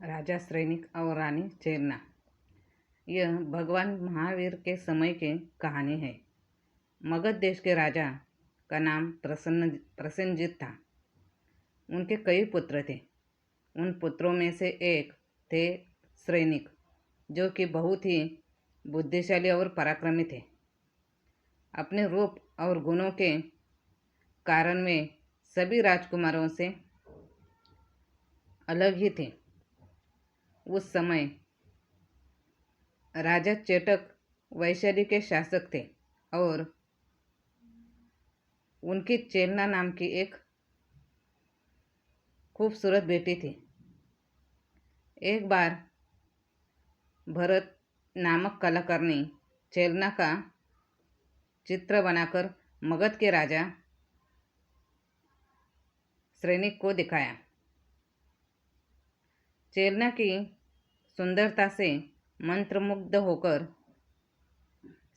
राजा सैनिक और रानी चेलना। यह भगवान महावीर के समय की कहानी है। मगध देश के राजा का नाम प्रसेनजीत था। उनके कई पुत्र थे। उन पुत्रों में से एक थे सैनिक, जो कि बहुत ही बुद्धिशाली और पराक्रमी थे। अपने रूप और गुणों के कारण वे सभी राजकुमारों से अलग ही थे। उस समय राजा चेटक वैशाली के शासक थे और उनकी चेलना नाम की एक खूबसूरत बेटी थी। एक बार भरत नामक कलाकार ने चेलना का चित्र बनाकर मगध के राजा सैनिक को दिखाया। चेलना की सुंदरता से मंत्रमुग्ध होकर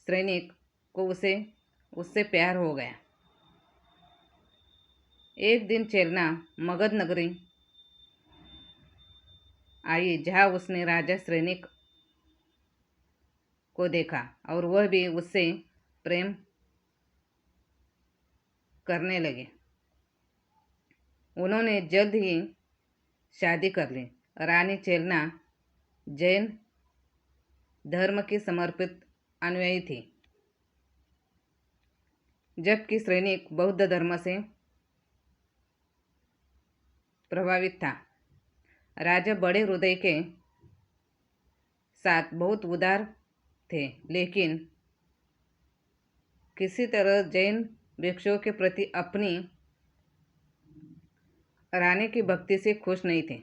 सैनिक को उससे प्यार हो गया। एक दिन चेलना मगध नगरी आई, जहाँ उसने राजा सैनिक को देखा और वह भी उससे प्रेम करने लगे। उन्होंने जल्द ही शादी कर ली। रानी चेलना जैन धर्म की समर्पित अनुयायी थी, जबकि सैनिक बौद्ध धर्म से प्रभावित था। राजा बड़े हृदय के साथ बहुत उदार थे, लेकिन किसी तरह जैन भिक्षुओं के प्रति अपनी रानी की भक्ति से खुश नहीं थे।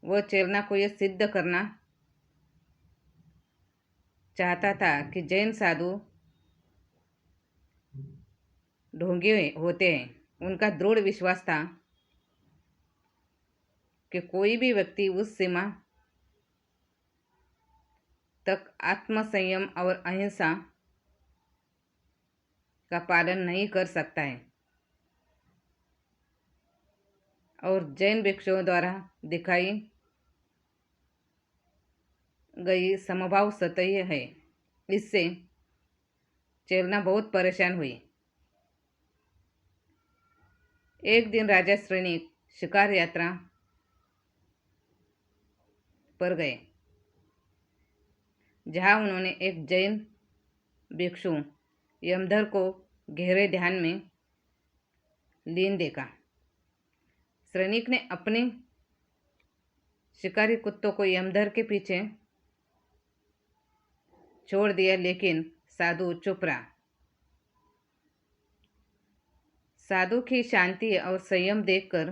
वह चेलना को यह सिद्ध करना चाहता था कि जैन साधु ढोंगी होते हैं। उनका दृढ़ विश्वास था कि कोई भी व्यक्ति उस सीमा तक आत्मसंयम और अहिंसा का पालन नहीं कर सकता है, और जैन भिक्षुओं द्वारा दिखाई गई समभाव सतही है। इससे चेलना बहुत परेशान हुई। एक दिन राजा सैनिक शिकार यात्रा पर गए, जहां उन्होंने एक जैन भिक्षु यमधर को गहरे ध्यान में लीन देखा। सैनिक ने अपने शिकारी कुत्तों को यमधर के पीछे छोड़ दिया, लेकिन साधु चुप रहा। साधु की शांति और संयम देखकर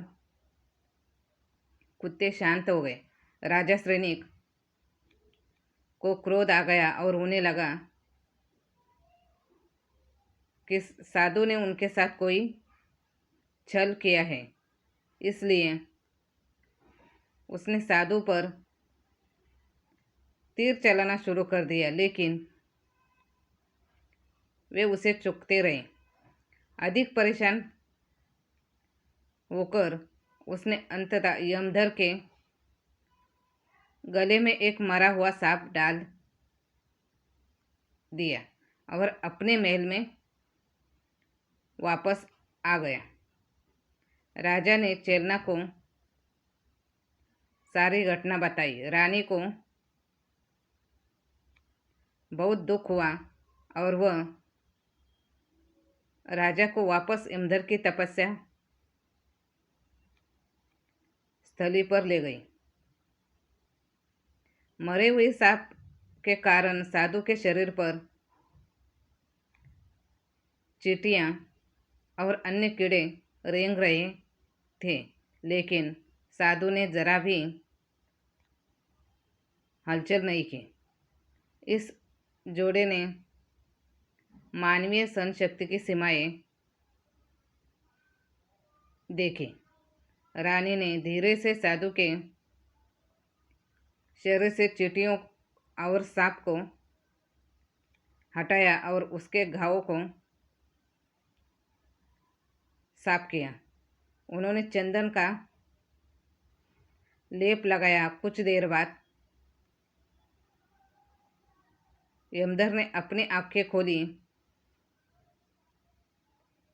कुत्ते शांत हो गए। राजा सैनिक को क्रोध आ गया और उन्हें लगा कि साधु ने उनके साथ कोई छल किया है। इसलिए उसने साधु पर तीर चलाना शुरू कर दिया, लेकिन वे उसे चूकते रहे। अधिक परेशान होकर उसने अंततः यमधर के गले में एक मरा हुआ सांप डाल दिया और अपने महल में वापस आ गया। राजा ने चेलना को सारी घटना बताई। रानी को बहुत दुख हुआ और वह राजा को वापस यमधर की तपस्या स्थली पर ले गई। मरे हुए सांप के कारण साधु के शरीर पर चींटियां और अन्य कीड़े रेंग रहे थे, लेकिन साधु ने जरा भी हलचल नहीं की। इस जोड़े ने मानवीय सहनशक्ति की सीमाएं देखी। रानी ने धीरे से साधु के शरीर से चींटियों और सांप को हटाया और उसके घावों को साफ किया। उन्होंने चंदन का लेप लगाया। कुछ देर बाद यमधर ने अपनी आंखें खोली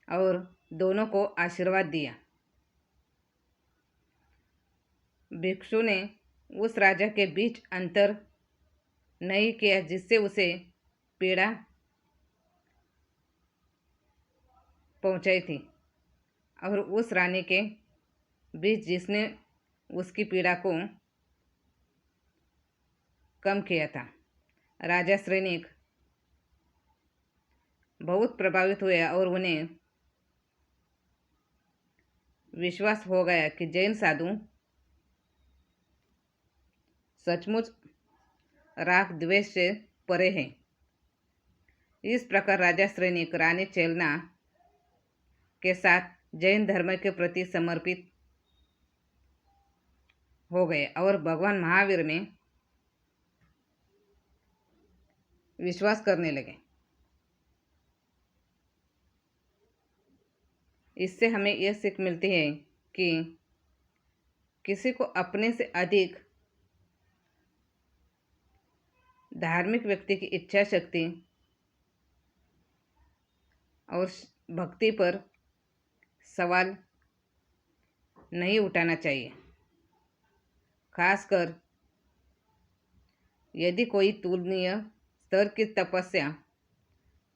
और दोनों को आशीर्वाद दिया। भिक्षु ने उस राजा के बीच अंतर नहीं किया जिससे उसे पीड़ा पहुंचाई थी, और उस रानी के बीच जिसने उसकी पीड़ा को कम किया था। राजा श्रेनिक बहुत प्रभावित हुए और उन्हें विश्वास हो गया कि जैन साधु सचमुच राग द्वेष से परे हैं। इस प्रकार राजा श्रेनिक रानी चेलना के साथ जैन धर्म के प्रति समर्पित हो गए और भगवान महावीर में विश्वास करने लगे। इससे हमें यह सीख मिलती है कि किसी को अपने से अधिक धार्मिक व्यक्ति की इच्छा शक्ति और भक्ति पर सवाल नहीं उठाना चाहिए, खासकर यदि कोई तुलनीय स्तर की तपस्या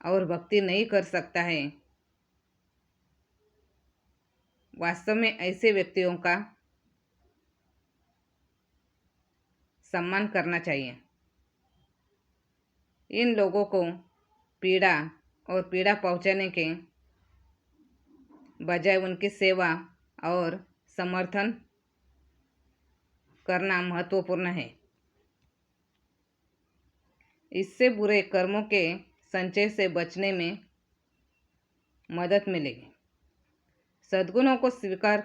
और भक्ति नहीं कर सकता है। वास्तव में ऐसे व्यक्तियों का सम्मान करना चाहिए। इन लोगों को पीड़ा पहुंचाने के बजाय उनकी सेवा और समर्थन करना महत्वपूर्ण है। इससे बुरे कर्मों के संचय से बचने में मदद मिलेगी। सद्गुणों को स्वीकार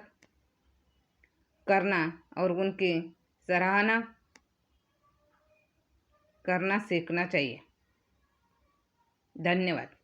करना और उनकी सराहना करना सीखना चाहिए। धन्यवाद।